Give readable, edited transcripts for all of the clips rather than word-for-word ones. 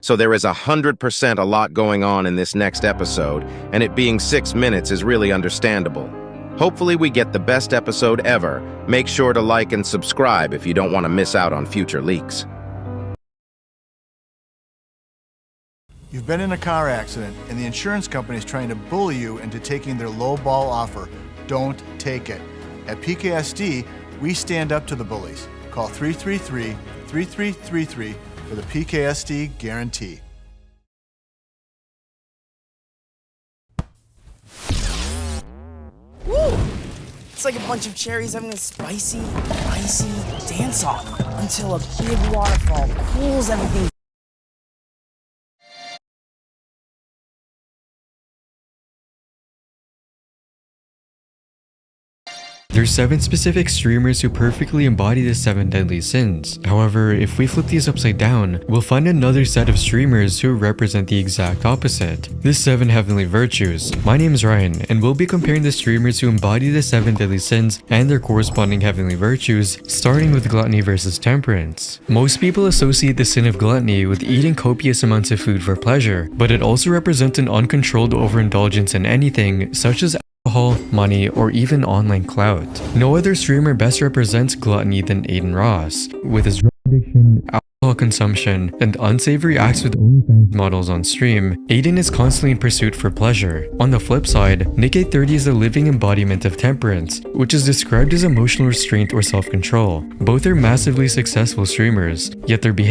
So there is 100% a lot going on in this next episode, and it being 6 minutes is really understandable. Hopefully we get the best episode ever. Make sure to like and subscribe if you don't want to miss out on future leaks. You've been in a car accident and the insurance company is trying to bully you into taking their low ball offer. Don't take it. At PKSD, we stand up to the bullies. Call 333-3333 for the PKSD guarantee. Woo! It's like a bunch of cherries having a spicy, icy dance-off until a big waterfall cools everything. There's 7 specific streamers who perfectly embody the 7 deadly sins. However, if we flip these upside down, we'll find another set of streamers who represent the exact opposite. The 7 heavenly virtues. My name is Ryan, and we'll be comparing the streamers who embody the 7 deadly sins and their corresponding heavenly virtues, starting with gluttony versus temperance. Most people associate the sin of gluttony with eating copious amounts of food for pleasure, but it also represents an uncontrolled overindulgence in anything, such as alcohol, money, or even online clout. No other streamer best represents gluttony than Aiden Ross, with his drug addiction, alcohol consumption, and unsavory acts with OnlyFans models on stream. Aiden is constantly in pursuit for pleasure. On the flip side, Nick830 is a living embodiment of temperance, which is described as emotional restraint or self-control. Both are massively successful streamers, yet their behavior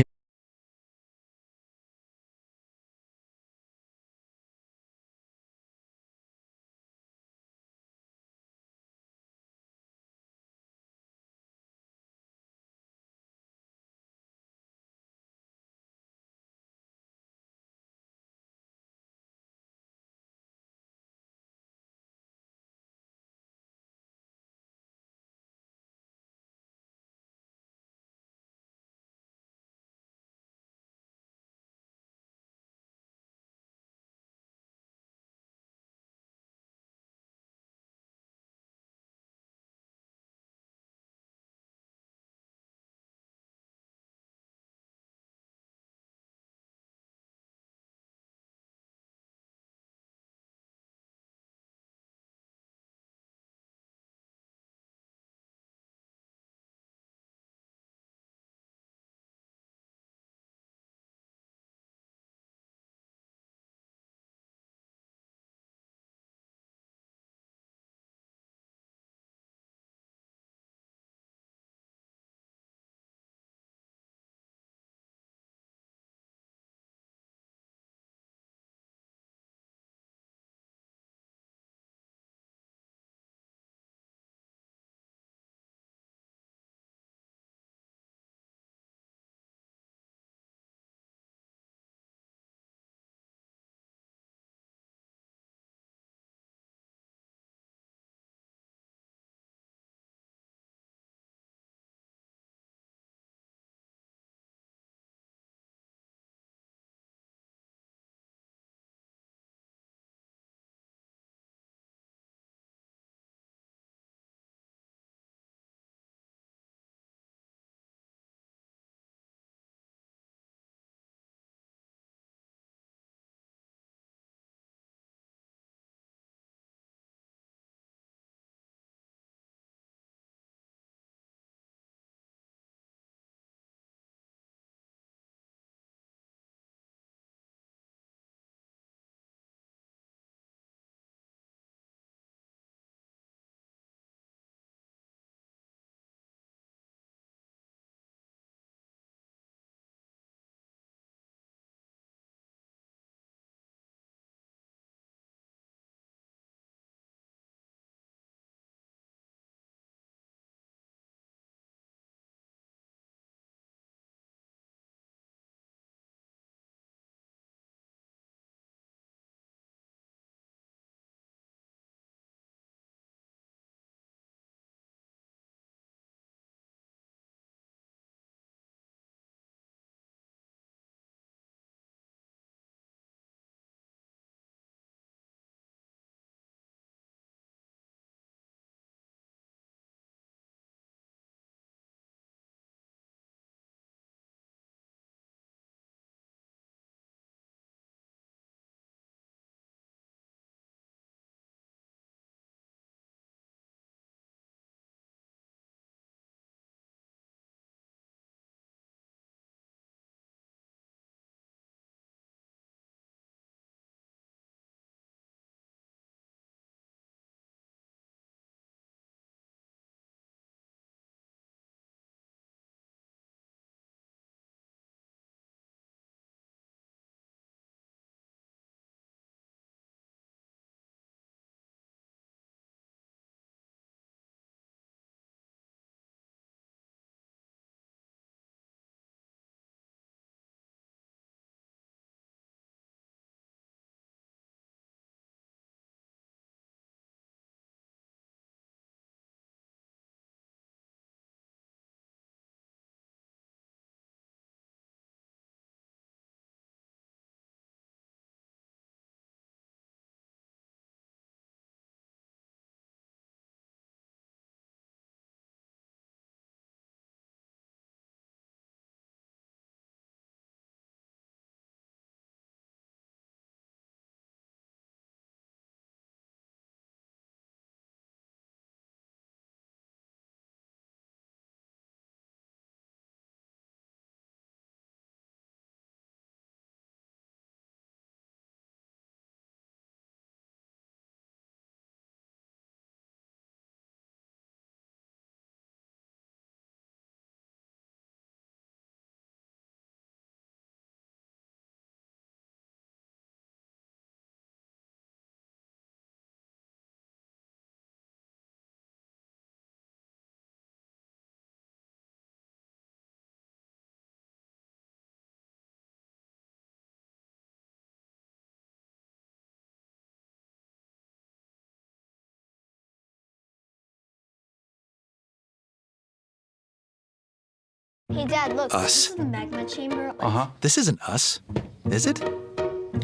Hey, Dad, look. Us. This is the magma chamber. This isn't us, is it?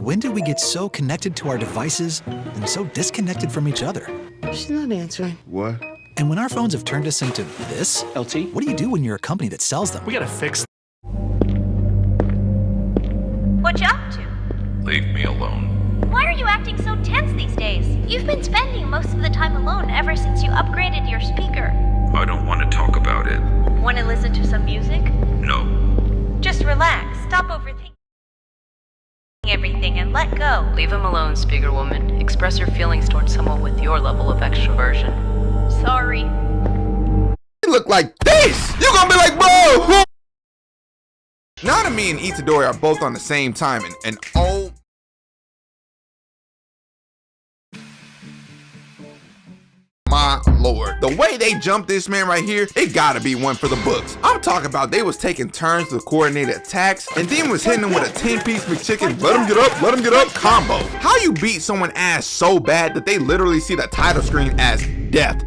When did we get so connected to our devices and so disconnected from each other? She's not answering. What? And when our phones have turned us into this, LT? what do you do when you're a company that sells them? We gotta fix. What you up to? Leave me alone. Why are you acting so tense these days? You've been spending most of the time alone ever since you upgraded your speaker. I don't want to talk about it. Want to listen to some music? No. Just relax. Stop overthinking everything and let go. Leave him alone, speaker woman. Express your feelings towards someone with your level of extroversion. Sorry. You look like this! You gonna be like, bro! Who? Now that me and Itadori are both on the same time, and oh my lord, the way they jumped this man right here, it gotta be one for the books. I'm talking about they was taking turns to coordinate attacks and then was hitting him with a 10-piece McChicken, let him get up combo. How you beat someone ass so bad that they literally see the title screen as death?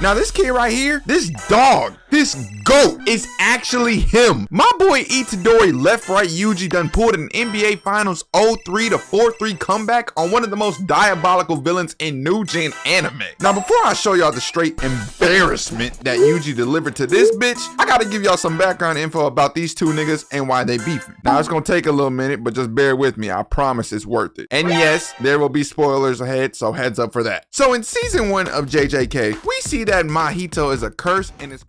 Now this kid right here, this dog, this goat is actually him. My boy Itadori Left Right Yuji done pulled an NBA Finals 0-3 to 4-3 comeback on one of the most diabolical villains in new gen anime. Now before I show y'all the straight embarrassment that Yuji delivered to this bitch, I gotta give y'all some background info about these two niggas and why they beefing. Now it's gonna take a little minute, but just bear with me, I promise it's worth it. And yes, there will be spoilers ahead, so heads up for that. So in season 1 of JJK, we see that Mahito is a curse and his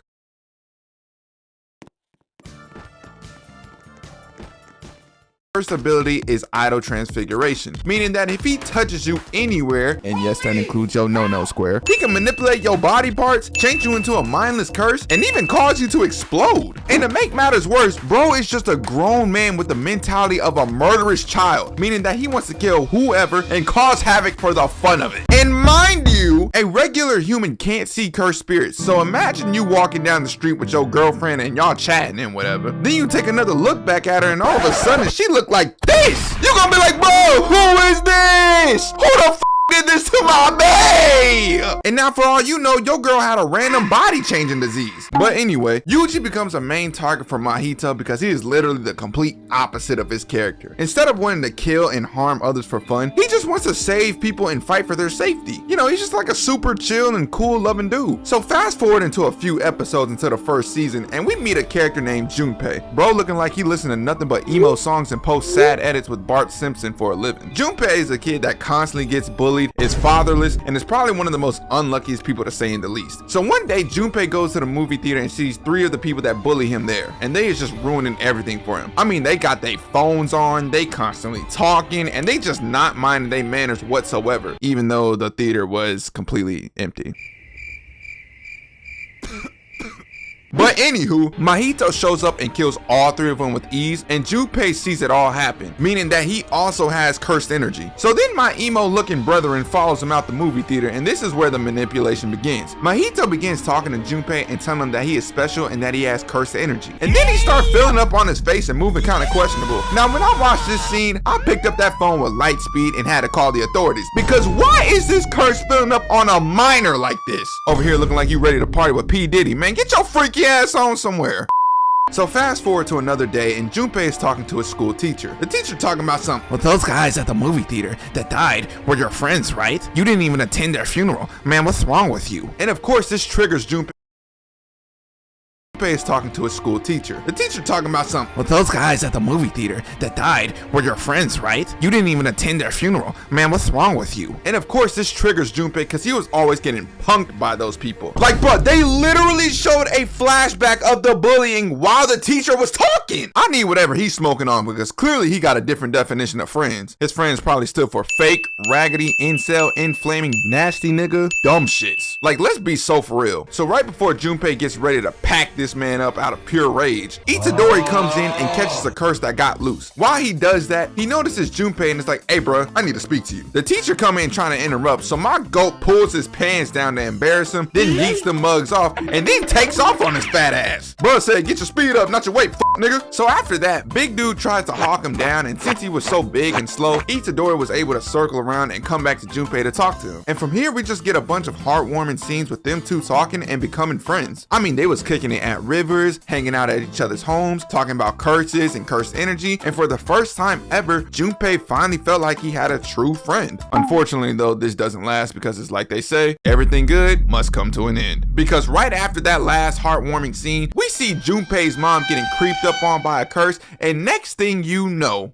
first ability is idle transfiguration, meaning that if he touches you anywhere, and yes, that includes your no-no square, he can manipulate your body parts, change you into a mindless curse, and even cause you to explode. And to make matters worse, bro is just a grown man with the mentality of a murderous child, meaning that he wants to kill whoever and cause havoc for the fun of it. And mind you, a regular human can't see cursed spirits, so imagine you walking down the street with your girlfriend and y'all chatting and whatever. Then you take another look back at her and all of a sudden she look like this. You gonna be like, bro, who is this? Who the f did this to my bae? And now for all you know, your girl had a random body changing disease. But anyway, Yuji becomes a main target for Mahito because he is literally the complete opposite of his character. Instead of wanting to kill and harm others for fun, he just wants to save people and fight for their safety. You know, he's just like a super chill and cool loving dude. So fast forward into a few episodes into the first season and we meet a character named Junpei. Bro looking like he listened to nothing but emo songs and posts sad edits with Bart Simpson for a living. Junpei is a kid that constantly gets bullied, is fatherless, and is probably one of the most unluckiest people to say in the least. So one day Junpei goes to the movie theater and sees 3 of the people that bully him there, and they is just ruining everything for him. I mean, they got their phones on, they constantly talking, and they just not minding their manners whatsoever, even though the theater was completely empty. But anywho, Mahito shows up and kills all 3 of them with ease, and Junpei sees it all happen, meaning that he also has cursed energy. So then my emo looking brethren follows him out the movie theater, and this is where the manipulation begins. Mahito begins talking to Junpei and telling him that he is special and that he has cursed energy. And then he starts filling up on his face and moving kind of questionable. Now when I watched this scene, I picked up that phone with light speed and had to call the authorities, because why is this curse filling up on a minor like this? Over here looking like you ready to party with P. Diddy, man, get your freaky ass on somewhere. So fast forward to another day and Junpei is talking to his school teacher. The teacher talking about something. Well, those guys at the movie theater that died were your friends, right? You didn't even attend their funeral. Man, what's wrong with you? And of course this triggers Junpei. Junpei is talking to his school teacher. The teacher talking about something. Well, those guys at the movie theater that died were your friends, right? You didn't even attend their funeral. Man, what's wrong with you? And of course, this triggers Junpei because he was always getting punked by those people. Like, bro, they literally showed a flashback of the bullying while the teacher was talking. I need whatever he's smoking on because clearly he got a different definition of friends. His friends probably stood for fake, raggedy, incel, inflaming, nasty nigga, dumb shits. Like, let's be so for real. So right before Junpei gets ready to pack this man up out of pure rage, Itadori comes in and catches a curse that got loose. While he does that, he notices Junpei and is like, hey bro, I need to speak to you. The teacher come in trying to interrupt, so my goat pulls his pants down to embarrass him, then yeets the mugs off, and then takes off on his fat ass. Bro said, get your speed up, not your weight, nigga. So after that, big dude tries to hawk him down, and since he was so big and slow, Itadori was able to circle around and come back to Junpei to talk to him. And from here, we just get a bunch of heartwarming scenes with them two talking and becoming friends. I mean, they was kicking it at at rivers, hanging out at each other's homes, talking about curses and cursed energy, and for the first time ever, Junpei finally felt like he had a true friend. Unfortunately though, this doesn't last because it's like they say, everything good must come to an end. Because right after that last heartwarming scene, we see Junpei's mom getting creeped up on by a curse, and next thing you know,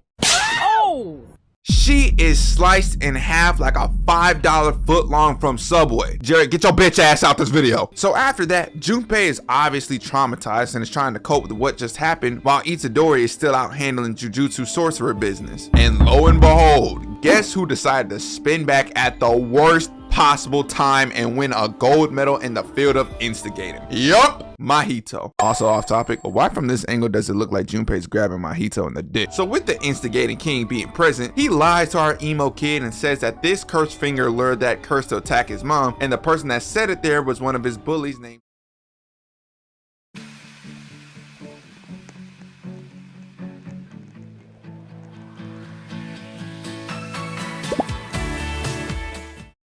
she is sliced in half like a $5 footlong from Subway. Jared, get your bitch ass out this video. So after that, Junpei is obviously traumatized and is trying to cope with what just happened, while Itadori is still out handling Jujutsu sorcerer business. And lo and behold, guess who decided to spin back at the worst possible time and win a gold medal in the field of instigating? Yup, Mahito. Also off topic, but why from this angle does it look like Junpei's grabbing Mahito in the dick? So with the instigating king being present, he lies to our emo kid and says that this cursed finger lured that curse to attack his mom, and the person that said it there was one of his bullies named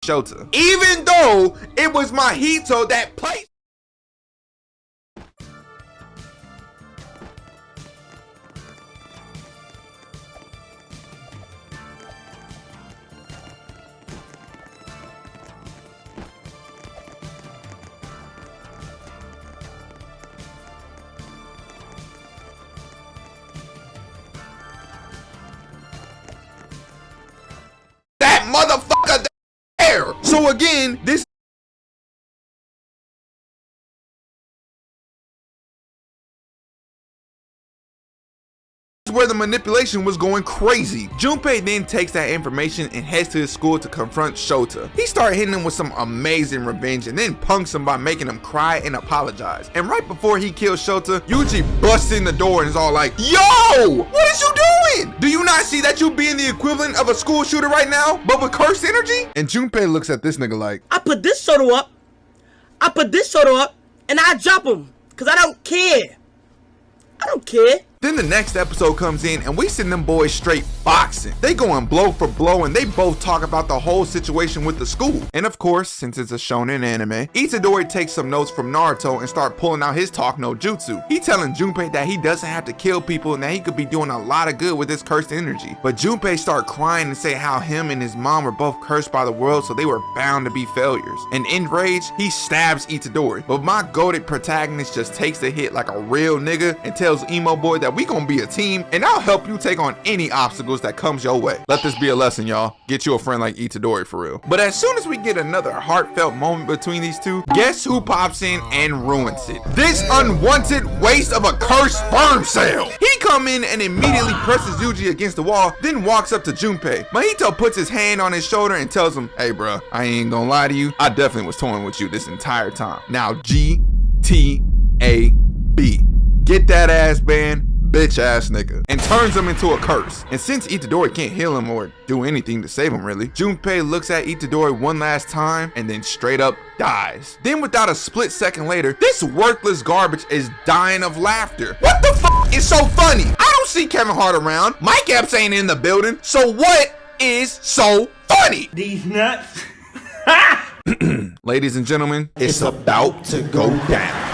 Shota, even though it was Mahito that placed. That motherfucker. So again, this is where the manipulation was going crazy. Junpei then takes that information and heads to his school to confront Shota. He started hitting him with some amazing revenge and then punks him by making him cry and apologize. And right before he kills Shota, Yuji busts in the door and is all like, "Yo, what is you doing? Do you not see that you being the equivalent of a school shooter right now, but with cursed energy?" And Junpei looks at this nigga like, I put this Shota up, and I drop him, cause I don't care. I don't care. Then the next episode comes in and we send them boys straight boxing. They going blow for blow and they both talk about the whole situation with the school. And of course, since it's a shonen anime, Itadori takes some notes from Naruto and start pulling out his talk no jutsu. He telling Junpei that he doesn't have to kill people and that he could be doing a lot of good with this cursed energy. But Junpei start crying and say how him and his mom were both cursed by the world, so they were bound to be failures. And in rage, he stabs Itadori. But my goated protagonist just takes the hit like a real nigga and tells Emo Boy that we gonna be a team and I'll help you take on any obstacles that comes your way. Let this be a lesson, y'all. Get you a friend like Itadori for real. But as soon as we get another heartfelt moment between these two, guess who pops in and ruins it? This unwanted waste of a cursed sperm cell. He come in and immediately presses Yuji against the wall, then walks up to Junpei. Mahito puts his hand on his shoulder and tells him, "Hey bruh, I ain't gonna lie to you, I definitely was toying with you this entire time. Now GTAB. Get that ass band, bitch ass nigga," and turns him into a curse. And since Itadori can't heal him or do anything to save him really, Junpei looks at Itadori one last time and then straight up dies. Then without a split second later, this worthless garbage is dying of laughter. What the fuck is so funny? I don't see Kevin Hart around. Mike Epps ain't in the building. So what is so funny? These nuts. Ladies and gentlemen, it's about to go down.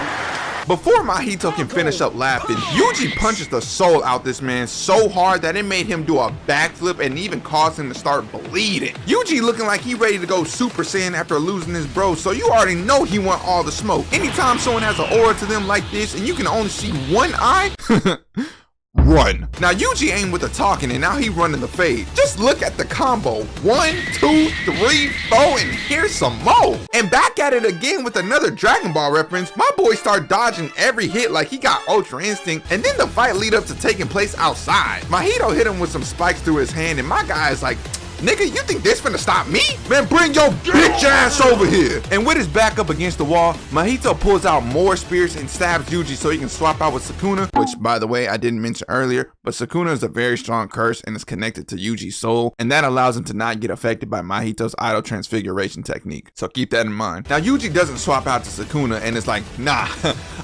Before Mahito can finish up laughing, Yuji punches the soul out this man so hard that it made him do a backflip and even caused him to start bleeding. Yuji looking like he ready to go Super Saiyan after losing his bro, so you already know he want all the smoke. Anytime someone has an aura to them like this and you can only see one eye, run. Now Yuji ain't with the talking and now he running the fade. Just look at the combo. 1, 2, 3, 4, and here's some more. And back at it again with another Dragon Ball reference. My boy start dodging every hit like he got Ultra Instinct, and then the fight lead up to taking place outside. Mahito hit him with some spikes through his hand and my guy is like, "Nigga, you think this finna stop me? Man, bring your bitch ass over here." And with his back up against the wall, Mahito pulls out more spears and stabs Yuji so he can swap out with Sukuna, which by the way, I didn't mention earlier, but Sukuna is a very strong curse and is connected to Yuji's soul, and that allows him to not get affected by Mahito's idle transfiguration technique. So keep that in mind. Now Yuji doesn't swap out to Sukuna and is like, "Nah,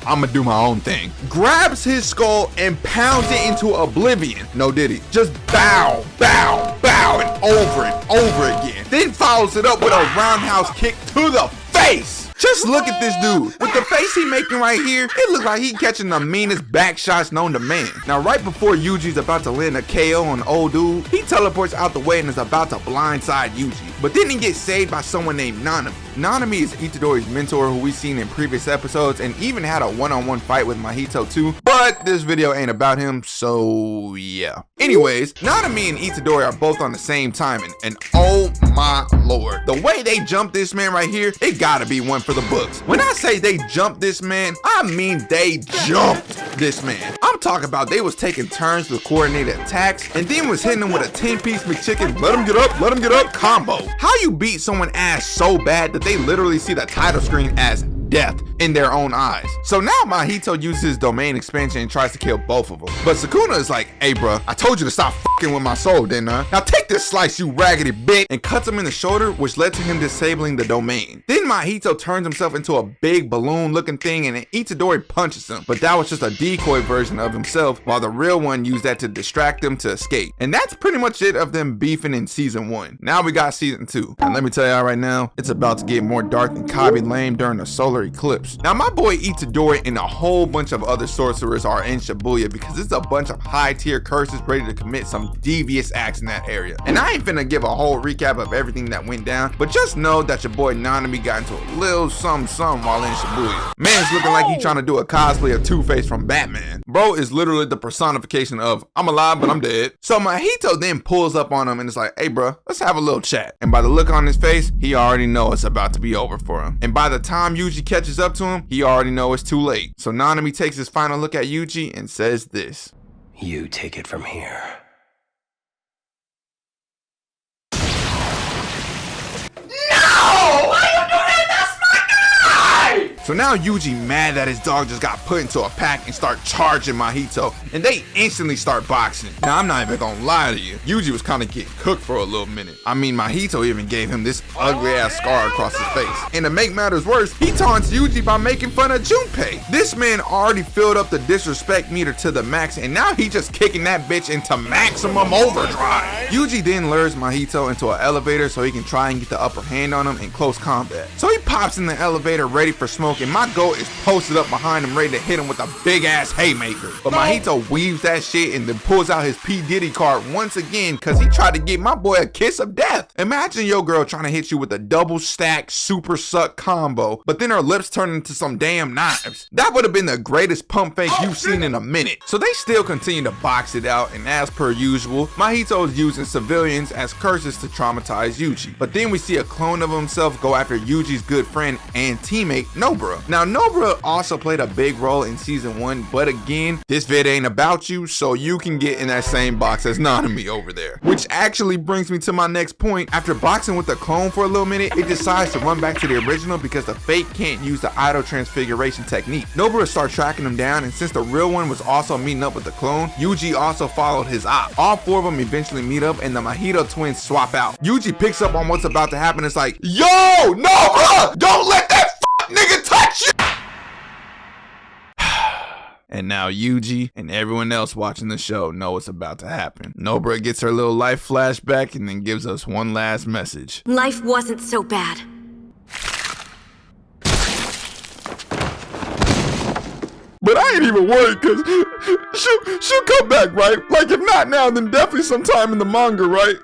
I'ma do my own thing." Grabs his skull and pounds it into oblivion. No diddy. Just bow, bow, bow, and over and over again. Then follows it up with a roundhouse kick to the face. Just look at this dude. With the face he making right here, it looks like he catching the meanest back shots known to man. Now, right before Yuji's about to land a KO on the old dude, he teleports out the way and is about to blindside Yuji. But then he gets saved by someone named Nanami. Nanami is Itadori's mentor who we've seen in previous episodes and even had a one-on-one fight with Mahito too. But this video ain't about him, so yeah. Anyways, Nanami and Itadori are both on the same timing, and oh my lord, the way they jumped this man right here, it gotta be one for the books. When I say they jumped this man, I mean they jumped this man. I'm talking about they was taking turns with coordinated attacks and then was hitting him with a 10-piece McChicken, let him get up combo. How you beat someone ass so bad that they literally see the title screen as death in their own eyes. So now Mahito uses his domain expansion and tries to kill both of them. But Sukuna is like, hey bruh, I told you to stop fucking with my soul, didn't I? Now take this slice, you raggedy bitch, and cuts him in the shoulder, which led to him disabling the domain. Then Mahito turns himself into a big balloon looking thing and Itadori punches him. But that was just a decoy version of himself, while the real one used that to distract him to escape. And that's pretty much it of them beefing in season 1. Now we got season 2. And let me tell y'all right now, it's about to get more dark than Kabi Lame during the solar eclipse. Now my boy Itadori and a whole bunch of other sorcerers are in Shibuya because it's a bunch of high tier curses ready to commit some devious acts in that area. And I ain't finna give a whole recap of everything that went down, but just know that your boy Nanami got into a little something while in Shibuya. Man's looking like he trying to do a cosplay of Two-Face from Batman. Bro is literally the personification of I'm alive but I'm dead. So Mahito then pulls up on him and is like, hey bro, let's have a little chat. And by the look on his face, he already know it's about to be over for him. And by the time Yuji catches up to him, he already know it's too late. So Nanami takes his final look at Yuji and says this. You take it from here. So now Yuji mad that his dog just got put into a pack and start charging Mahito, and they instantly start boxing. Now I'm not even gonna lie to you, Yuji was kind of getting cooked for a little minute. I mean, Mahito even gave him this ugly ass scar across his face. And to make matters worse, he taunts Yuji by making fun of Junpei. This man already filled up the disrespect meter to the max, and now he just kicking that bitch into maximum overdrive. Yuji then lures Mahito into an elevator so he can try and get the upper hand on him in close combat. So he pops in the elevator ready for smoke, and my goat is posted up behind him ready to hit him with a big ass haymaker. But Mahito weaves that shit and then pulls out his P. Diddy card once again because he tried to give my boy a kiss of death. Imagine your girl trying to hit you with a double stack super suck combo, but then her lips turn into some damn knives. That would have been the greatest pump fake you've seen in a minute. So they still continue to box it out, and as per usual, Mahito is using civilians as curses to traumatize Yuji. But then we see a clone of himself go after Yuji's good friend and teammate Nobara. Now Nobara also played a big role in season 1, but again, this vid ain't about you, so you can get in that same box as Nanami over there. Which actually brings me to my next point. After boxing with the clone for a little minute, it decides to run back to the original because the fake can't use the idle transfiguration technique. Nobara starts tracking him down, and since the real one was also meeting up with the clone, Yuji also followed his op. All 4 of them eventually meet up and the Mahito twins swap out. Yuji picks up on what's about to happen. It's like, yo, Nobara, don't let that nigga touch you. And now Yuji and everyone else watching the show know what's about to happen. Nobara gets her little life flashback and then gives us one last message. Life wasn't so bad. But I ain't even worried because she'll come back, right? Like if not now, then definitely sometime in the manga, right?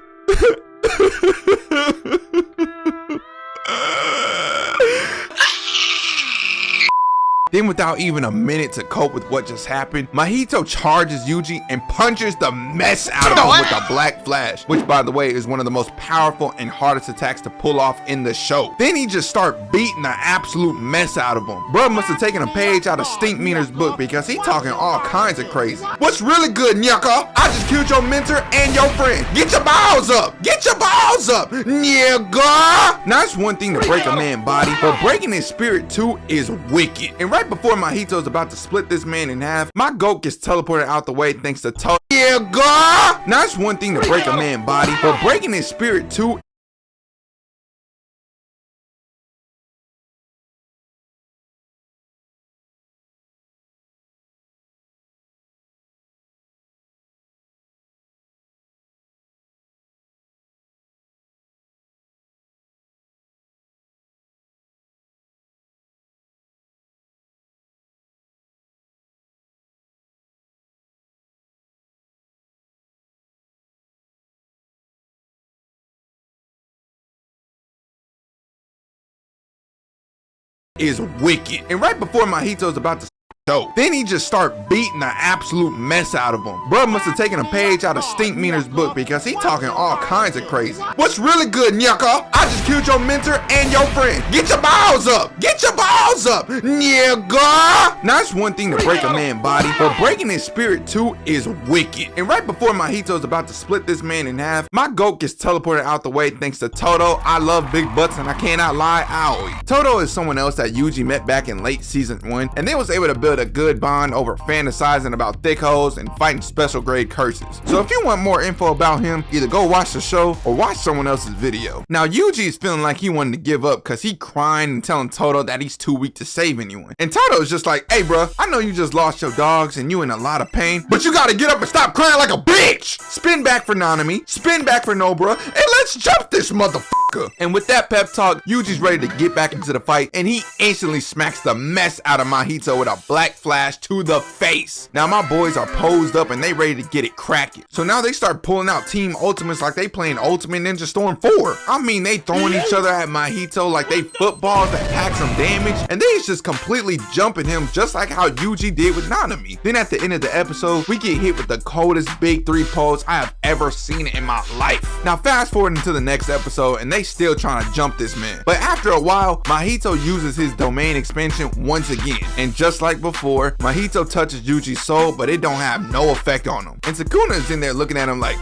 Then without even a minute to cope with what just happened, Mahito charges Yuji and punches the mess out of him with a black flash, which by the way is one of the most powerful and hardest attacks to pull off in the show. Then he just start beating the absolute mess out of him. Bro must have taken a page out of Stink Meter's book because he talking all kinds of crazy. What's really good, Nyaka? I just killed your mentor and your friend. Get your balls up! Get your balls up, nigga! Now it's one thing to break a man's body, but breaking his spirit too is wicked. And right before Mahito is about to split this man in half, my goat gets teleported out the way thanks to Nigga! Now it's one thing to break a man's body, but breaking his spirit too is wicked. And right before Mahito's about to then he just start beating the absolute mess out of him. Bruh must have taken a page out of Stink Meaner's book because he talking all kinds of crazy. What's really good, Nyaka? I just killed your mentor and your friend. Get your balls up. Get your balls up, nigga. Now it's one thing to break a man's body, but breaking his spirit too is wicked. And right before Mahito's about to split this man in half, my goat gets teleported out the way thanks to Toto. I love big butts and I cannot lie, Aoi. Toto is someone else that Yuji met back in late season 1, and they was able to build a good bond over fantasizing about thick hoes and fighting special grade curses. So if you want more info about him, either go watch the show or watch someone else's video. Now Yuji is feeling like he wanted to give up because he crying and telling Toto that he's too weak to save anyone. And Toto is just like, hey bruh, I know you just lost your dogs and you in a lot of pain, but you gotta get up and stop crying like a bitch. Spin back for Nanami, spin back for Nobara, and let's jump this motherfucker. And with that pep talk, Yuji's ready to get back into the fight, and he instantly smacks the mess out of Mahito with a black flash to the face. Now my boys are posed up and they ready to get it cracking. So now they start pulling out team ultimates like they playing Ultimate Ninja Storm 4. I mean, they throwing each other at Mahito like they footballs that pack some damage, and they is just completely jumping him just like how Yuji did with Nanami. Then at the end of the episode, we get hit with the coldest big 3 pose I have ever seen in my life. Now fast forward into the next episode and they still trying to jump this man. But after a while, Mahito uses his domain expansion once again, and just like before, Mahito touches Yuji's soul, but it don't have no effect on him. And Sukuna is in there looking at him like,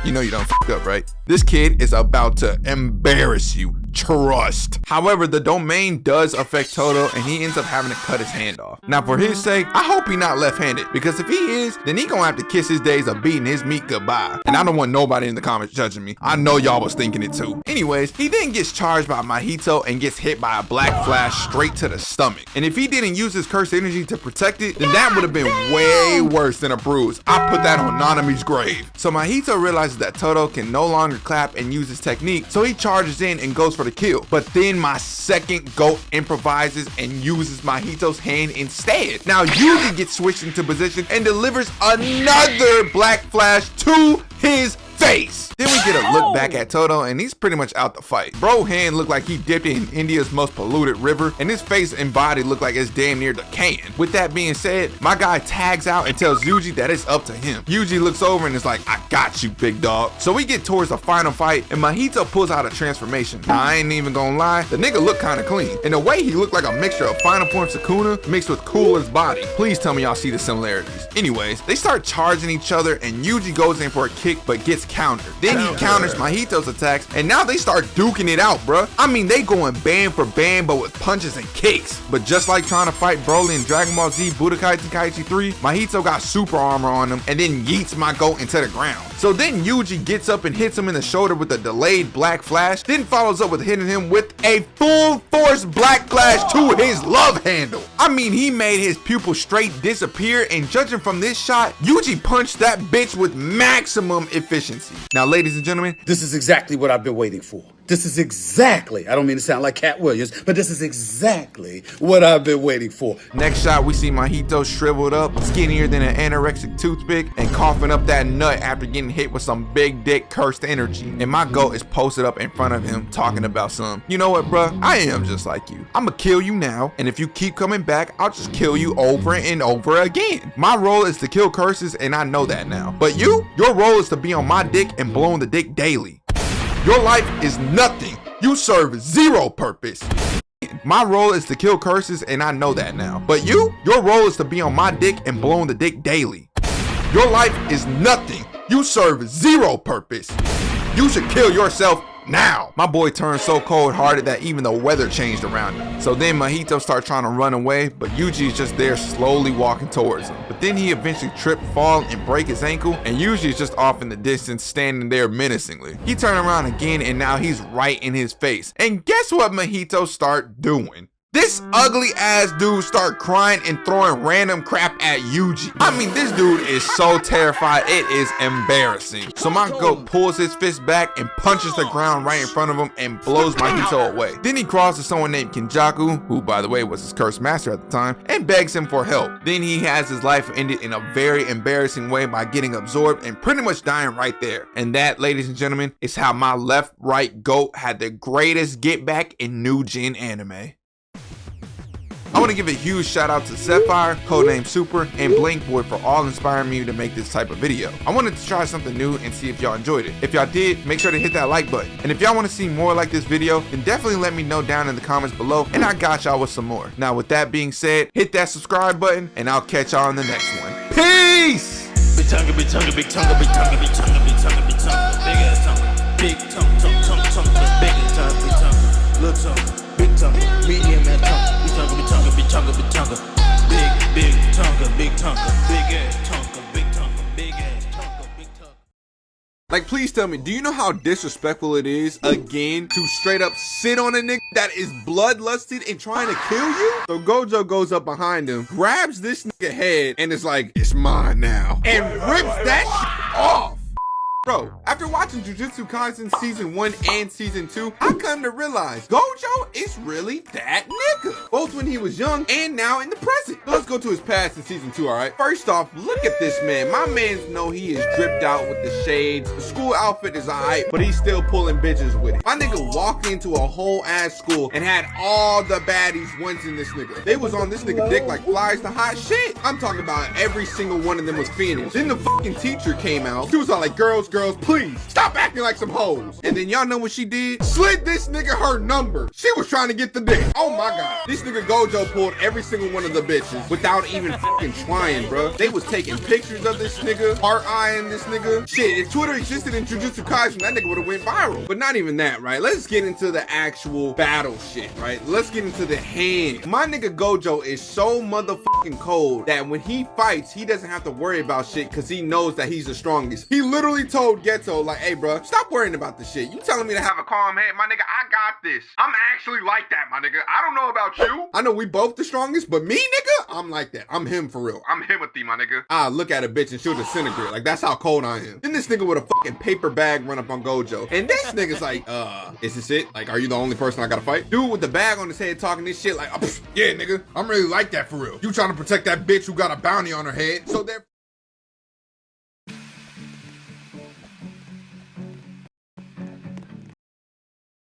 you know you done f***ed up, right? This kid is about to embarrass you. Trust. However, the domain does affect Toto and he ends up having to cut his hand off. Now for his sake, I hope he not left-handed, because if he is, then he gonna have to kiss his days of beating his meat goodbye. And I don't want nobody in the comments judging me. I know y'all was thinking it too. Anyways, he then gets charged by Mahito and gets hit by a black flash straight to the stomach. And if he didn't use his cursed energy to protect it, then that would have been way worse than a bruise. I put that on Nanami's grave. So Mahito realizes that Toto can no longer clap and use his technique, so he charges in and goes for the kill. But then my second goat improvises and uses Mahito's hand instead. Now Yuji gets switched into position and delivers another black flash to his face. Then we get a look back at Toto and he's pretty much out the fight. Bro hand looked like he dipped in India's most polluted river, and his face and body look like it's damn near decaying. With that being said, my guy tags out and tells Yuji that it's up to him. Yuji looks over and is like, I got you, big dog. So we get towards the final fight and Mahito pulls out a transformation. Now I ain't even gonna lie, the nigga looked kinda clean. In a way, he looked like a mixture of Final Form Sukuna mixed with Cooler's body. Please tell me y'all see the similarities. Anyways, they start charging each other and Yuji goes in for a kick but gets countered. Then he counters Mahito's attacks and now they start duking it out, bruh. I mean, they going band for band but with punches and kicks. But just like trying to fight Broly in Dragon Ball Z Budokai Tenkaichi 3, Mahito got super armor on him and then yeets my goat into the ground. So then Yuji gets up and hits him in the shoulder with a delayed black flash, then follows up with hitting him with a full force black flash to his love handle. I mean, he made his pupil straight disappear, and judging from this shot, Yuji punched that bitch with maximum efficiency. Now, ladies and gentlemen, this is exactly what I've been waiting for. This is exactly, I don't mean to sound like Cat Williams, but this is exactly what I've been waiting for. Next shot, we see Mahito shriveled up, skinnier than an anorexic toothpick, and coughing up that nut after getting hit with some big dick cursed energy. And my goat is posted up in front of him talking about some, you know what, bruh? I am just like you. I'ma kill you now, and if you keep coming back, I'll just kill you over and over again. My role is to kill curses, and I know that now. But you, your role is to be on my dick and blowing the dick daily. Your life is nothing. You serve zero purpose. My role is to kill curses, and I know that now. But you, your role is to be on my dick and blowing the dick daily. Your life is nothing. You serve zero purpose. You should kill yourself now. My boy turned so cold-hearted that even the weather changed around him. So then Mahito starts trying to run away, but Yuji is just there slowly walking towards him. But then he eventually trip, fall, and break his ankle, and Yuji is just off in the distance standing there menacingly. He turned around again and now he's right in his face. And guess what Mahito start doing? This ugly ass dude start crying and throwing random crap at Yuji. I mean, this dude is so terrified, it is embarrassing. So my goat pulls his fist back and punches the ground right in front of him and blows Mahito away. Then he crawls to someone named Kenjaku, who by the way was his cursed master at the time, and begs him for help. Then he has his life ended in a very embarrassing way by getting absorbed and pretty much dying right there. And that, ladies and gentlemen, is how my left right goat had the greatest get back in new gen anime. I want to give a huge shout out to Sapphire, Codename Super, and Blinkboy for all inspiring me to make this type of video. I wanted to try something new and see if y'all enjoyed it. If y'all did, make sure to hit that like button. And if y'all want to see more like this video, then definitely let me know down in the comments below, and I got y'all with some more. Now with that being said, hit that subscribe button, and I'll catch y'all in the next one. Peace! Big tongue, big tongue, big tongue, big tongue, big tongue, big tongue, big tongue, big ass tongue, big tongue, big tongue, big tongue, little tongue, big tongue, medium ass tongue, big tongue, big tongue, big tongue, big tongue, big tongue, big ass tongue, big tongue, big ass tongue, big tongue. Like, please tell me, do you know how disrespectful it is, again, to straight up sit on a nigga that is bloodlusted and trying to kill you? So Gojo goes up behind him, grabs this nigga head, and is like, it's mine now, and rips that shit off. Bro, after watching Jujutsu Kaisen Season 1 and Season 2, I come to realize Gojo is really that nigga. Both when he was young and now in the present. So let's go to his past in Season 2, alright? First off, look at this man. My mans know he is dripped out with the shades. The school outfit is alright, but he's still pulling bitches with it. My nigga walked into a whole ass school and had all the baddies wanting this nigga. They was on this nigga dick like flies to hot shit. I'm talking about every single one of them was fiending. Then the fucking teacher came out. She was all like, girls, please stop acting like some hoes. And then y'all know what she did? Slid this nigga her number. She was trying to get the dick. Oh my god. This nigga Gojo pulled every single one of the bitches without even fucking trying, bro. They was taking pictures of this nigga, heart-eyeing this nigga. Shit, if Twitter existed in Jujutsu Kaisen, that nigga would have went viral. But not even that, right? Let's get into the actual battle shit, right? Let's get into the hand. My nigga Gojo is so motherfucking cold that when he fights, he doesn't have to worry about shit because he knows that he's the strongest. He literally told Geto, like, hey, bro, stop worrying about the shit. You telling me to have a calm head, my nigga? I got this. I'm actually like that, my nigga. I don't know about you. I know we both the strongest, but me, nigga, I'm like that. I'm him for real. I'm Himothy, my nigga. I look at a bitch and she'll disintegrate. Like, that's how cold I am. Then this nigga with a fucking paper bag run up on Gojo. And this nigga's like, is this it? Like, are you the only person I gotta fight? Dude with the bag on his head talking this shit like, yeah, nigga, I'm really like that for real. You trying to protect that bitch who got a bounty on her head. So they're